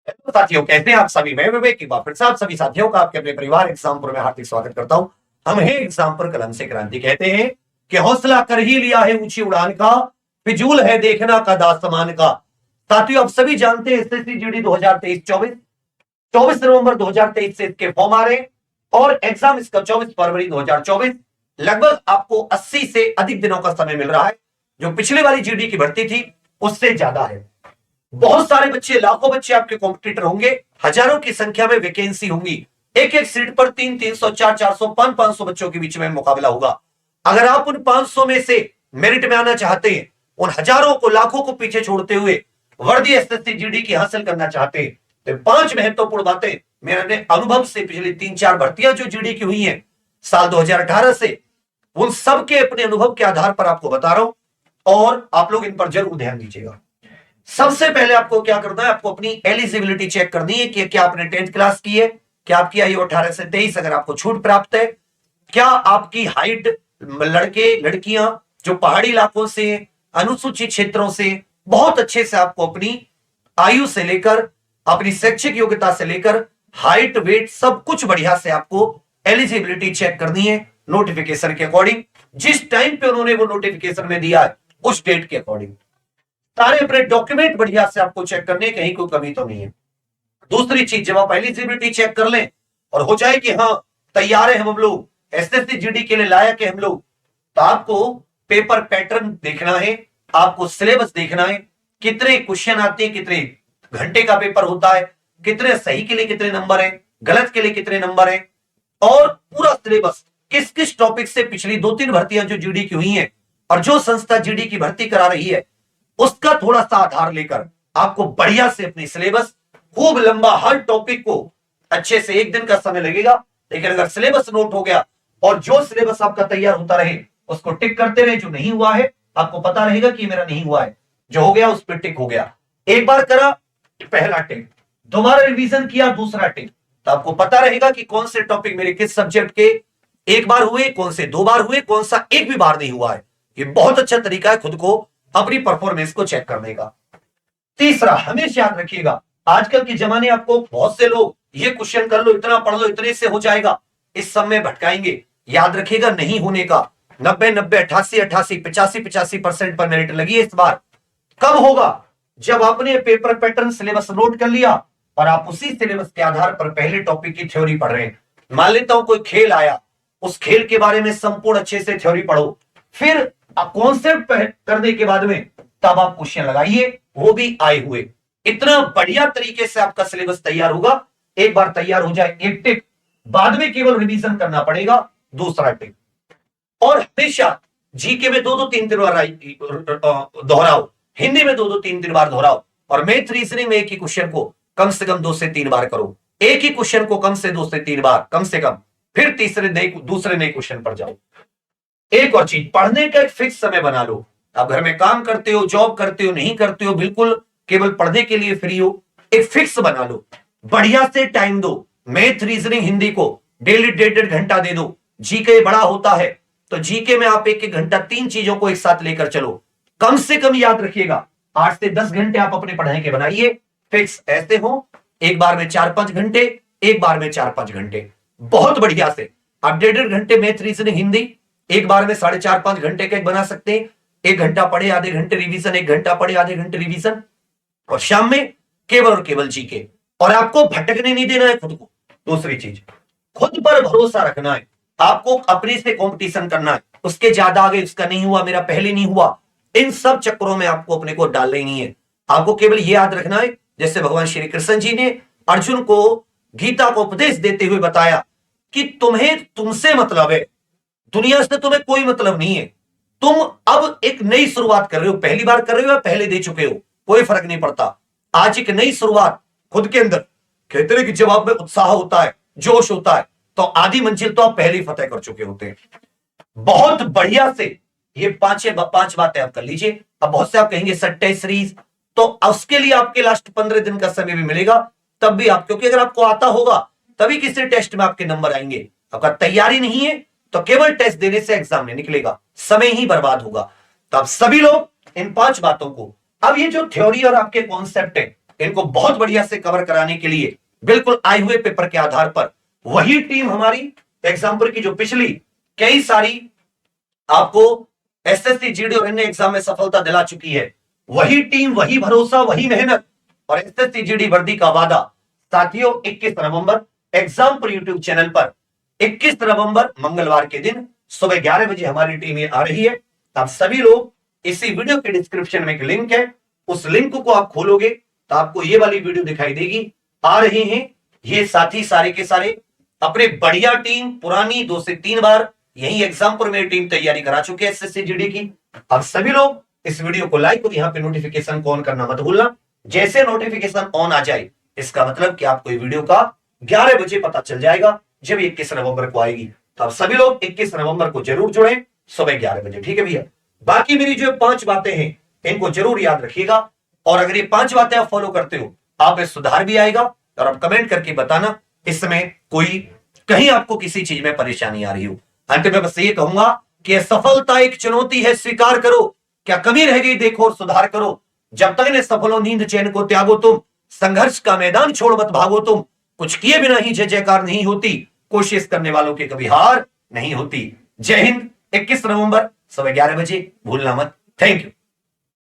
Hello साथियों, कैसे हैं आप सभी। मैं विवेक की बात फिर से आप सभी साथियों का आपके अपने परिवार एग्जामपुर में हार्दिक स्वागत करता हूं। हम हैं एग्जामपुर कलम से क्रांति। कहते हैं कि हौसला कर ही लिया है ऊंची उड़ान का, फिजूल है देखना का दासमान का। साथियों, आप सभी जानते हैं एसएससी जीडी 2023-24 24 नवंबर 2023 से इसके फॉर्म आ रहे हैं और एग्जाम इसका 24 फरवरी 2024। लगभग आपको 80 से अधिक दिनों का समय मिल रहा है। जो पिछले वाली जीडी की भर्ती थी उससे ज्यादा है। बहुत सारे बच्चे, लाखों बच्चे आपके कॉम्पिटिटर होंगे। हजारों की संख्या में वैकेंसी होंगी। एक एक सीट पर 300, 300, 400, 400, 500 बच्चों के बीच में मुकाबला होगा। अगर आप उन 500 में से मेरिट में आना चाहते हैं, उन हजारों को, लाखों को पीछे छोड़ते हुए वर्दी एसएससी जीडी की हासिल करना चाहते हैं, तो 5 महत्वपूर्ण बातें मेरे अनुभव से पिछली 3-4 भर्तियां जो जीडी की हुई हैं साल 2018 से, उन सब के अपने अनुभव के आधार पर आपको बता रहा हूं और आप लोग इन पर जरूर ध्यान दीजिएगा। सबसे पहले आपको क्या करना है, आपको अपनी एलिजिबिलिटी चेक करनी है कि क्या आपने 10th क्लास की है, क्या आपकी आयु 18 से 23 अगर आपको छूट प्राप्त है, क्या आपकी हाइट, लड़के लड़कियां जो पहाड़ी इलाकों से, अनुसूचित क्षेत्रों से, बहुत अच्छे से आपको अपनी आयु से लेकर अपनी शैक्षिक योग्यता से लेकर हाइट, वेट, सब कुछ बढ़िया से आपको एलिजिबिलिटी चेक करनी है नोटिफिकेशन के अकॉर्डिंग। जिस टाइम पे उन्होंने वो नोटिफिकेशन में दिया है उस डेट के अकॉर्डिंग सारे अपने डॉक्यूमेंट बढ़िया से आपको चेक करने, कहीं कोई कमी तो नहीं है। दूसरी चीज, जब आप एलिजिबिलिटी चेक कर लें और हो जाए कि हाँ तैयार है हम लोग, एसएससी जीडी के लिए लायक है हम लोग, तो आपको पेपर पैटर्न देखना है, आपको सिलेबस देखना है, कितने क्वेश्चन आते हैं, कितने घंटे का पेपर होता है, कितने सही के लिए कितने नंबर है, गलत के लिए कितने नंबर है, और पूरा सिलेबस किस किस टॉपिक से पिछली 2-3 भर्तियां जो जीडी की हुई हैं और जो संस्था जीडी की भर्ती करा रही है उसका थोड़ा सा आधार लेकर आपको बढ़िया से अपनी सिलेबस, खूब लंबा हर टॉपिक को अच्छे से, 1 दिन का समय लगेगा, लेकिन अगर सिलेबस नोट हो गया और जो सिलेबस आपका तैयार होता रहे उसको टिक करते रहे, जो नहीं हुआ है आपको पता रहेगा कि मेरा नहीं हुआ है, जो हो गया उस पर टिक हो गया। एक बार करा पहला टिक, दोबारा रिवीजन किया दूसरा टिक, तो आपको पता रहेगा कि कौन से टॉपिक मेरे किस सब्जेक्ट के 1 बार हुए, कौन से 2 बार हुए, कौन सा 1 भी बार नहीं हुआ है। ये बहुत अच्छा तरीका है खुद को, अपनी परफॉर्मेंस को चेक करने का। तीसरा, हमेशा याद रखिएगा, आजकल के जमाने आपको बहुत से लोग ये क्वेश्चन कर लो, इतना पढ़ लो, इतने से हो जाएगा, इस सब में भटकाएंगे। याद रखिएगा नहीं होने का। 90-90, 88-88, 85-85% पर मेरिट लगी है इस बार। कब होगा? जब आपने पेपर पैटर्न सिलेबस नोट कर लिया और आप उसी सिलेबस के आधार पर पहले टॉपिक की थ्योरी पढ़ रहे हैं। मान लेता हूं कोई खेल आया, उस खेल के बारे में संपूर्ण अच्छे से थ्योरी पढ़ो, फिर कॉन्सेप्ट करने के बाद में तब आप क्वेश्चन लगाइए, वो भी आए हुए। इतना बढ़िया तरीके से आपका सिलेबस तैयार होगा। एक बार तैयार हो जाए 1 टिक, बाद में केवल रिवीजन करना पड़ेगा, दूसरा टिक। और हमेशा जीके में 2-2, 3-3 बार दोहराओ, हिंदी में 2-2, 3-3 बार दोहराओ, और मैथ रीजनिंग में एक ही क्वेश्चन को कम से कम 2 से 3 बार करो। एक ही क्वेश्चन को कम से 2 से 3 बार कम से कम, फिर दूसरे नए क्वेश्चन पर जाओ। एक और चीज, पढ़ने का एक फिक्स समय बना लो। आप घर में काम करते हो, जॉब करते हो, नहीं करते हो, बिल्कुल केवल पढ़ने के लिए फ्री हो, एक फिक्स बना लो, बढ़िया से टाइम दो। मैथ, रीजनिंग, हिंदी को डेली 1.5 घंटा दे दो। जीके बड़ा होता है तो जीके में आप 1-1 घंटा 3 चीजों को एक साथ लेकर चलो। कम से कम याद रखिएगा 8 से 10 घंटे आप अपने पढ़ाई के बनाइए, फिक्स ऐसे हो, एक बार में 4-5 घंटे, एक बार में 4-5 घंटे, बहुत बढ़िया से आप 1.5 घंटे मैथ, रीजनिंग, हिंदी एक बार में 4.5-5 घंटे का एक बना सकते हैं। 1 घंटा पढ़े, आधे घंटे रिवीजन, 1 घंटा पढ़े, आधे घंटे रिवीजन, और शाम में केवल और केवल जीके। और आपको भटकने नहीं देना है खुद को। दूसरी चीज, खुद पर भरोसा रखना है, आपको अपने से कंपटीशन करना है, उसके ज्यादा आगे, उसका नहीं हुआ, मेरा पहले नहीं हुआ, इन सब चक्करों में आपको अपने को डालना ही नहीं है। आपको केवल यह याद रखना है, जैसे भगवान श्री कृष्ण जी ने अर्जुन को गीता को उपदेश देते हुए बताया कि तुम्हें तुमसे मतलब है, दुनिया से तुम्हें कोई मतलब नहीं है। तुम अब एक नई शुरुआत कर रहे हो, पहली बार कर रहे हो या पहले दे चुके हो, कोई फर्क नहीं पड़ता। आज एक नई शुरुआत खुद के अंदर, कहते हैं कि जब आप में उत्साह होता है, जोश होता है, तो आधी मंजिल तो आप पहले ही फतेह कर चुके होते हैं। बहुत बढ़िया से ये 5 बातें आप कर लीजिए। अब बहुत से आप कहेंगे सर टेस्ट सीरीज, तो उसके लिए आपके लास्ट 15 दिन का समय भी मिलेगा, तब भी आप, क्योंकि अगर आपको आता होगा तभी किसी टेस्ट में आपके नंबर आएंगे। आपका तैयारी नहीं है तो केवल टेस्ट देने से एग्जाम नहीं निकलेगा, समय ही बर्बाद होगा। तो आप सभी लोग इन 5 बातों को, अब ये जो थ्योरी और आपके कॉन्सेप्ट है इनको बहुत बढ़िया से कवर कराने के लिए बिल्कुल आए हुए पेपर के आधार पर वही टीम हमारी एग्जाम्पल की जो पिछली कई सारी आपको एसएससी जीडी और अन्य एग्जाम में सफलता दिला चुकी है, वही टीम, वही भरोसा, वही मेहनत और एसएससी जीडी वर्दी का वादा। साथियों 21 नवंबर एग्जाम्पल यूट्यूब चैनल पर 21 नवंबर मंगलवार के दिन सुबह 11 बजे हमारी टीम ये आ रही है। आप सभी लोग इसी वीडियो के डिस्क्रिप्शन में एक लिंक है, उस लिंक को आप खोलोगे तो आपको ये वाली वीडियो दिखाई देगी। आ रहे हैं ये साथी सारे के सारे अपने बढ़िया टीम, पुरानी 2 से 3 बार यही एग्जाम्पल में टीम तैयारी करा चुके हैं एसएससी जीडी की। अब सभी लोग इस वीडियो को लाइक और यहाँ पे नोटिफिकेशन को ऑन करना मत भूलना। जैसे नोटिफिकेशन ऑन आ जाए इसका मतलब कि आपको ये वीडियो का 11 बजे पता चल जाएगा जब 21 नवंबर को आएगी। तो आप सभी लोग 21 नवंबर को जरूर जुड़े सुबह 11 बजे, ठीक है भैया। बाकी मेरी जो 5 बातें हैं इनको जरूर याद रखिएगा और अगर ये 5 बातें आप फॉलो करते हो आप में सुधार भी आएगा। और आप कमेंट करके बताना इसमें कोई कहीं आपको किसी चीज में परेशानी आ रही हो। अंत में बस ये कहूंगा कि सफलता एक चुनौती है, स्वीकार करो, क्या कमी रह गई देखो और सुधार करो। जब तक ने सफलो नींद चैन को त्यागो तुम, संघर्ष का मैदान छोड़ मत भागो तुम, कुछ किए बिना ही जय जयकार नहीं होती, कोशिश करने वालों की कभी हार नहीं होती। जय हिंद। 21 नवंबर सुबह 11 बजे भूलना मत। Thank you.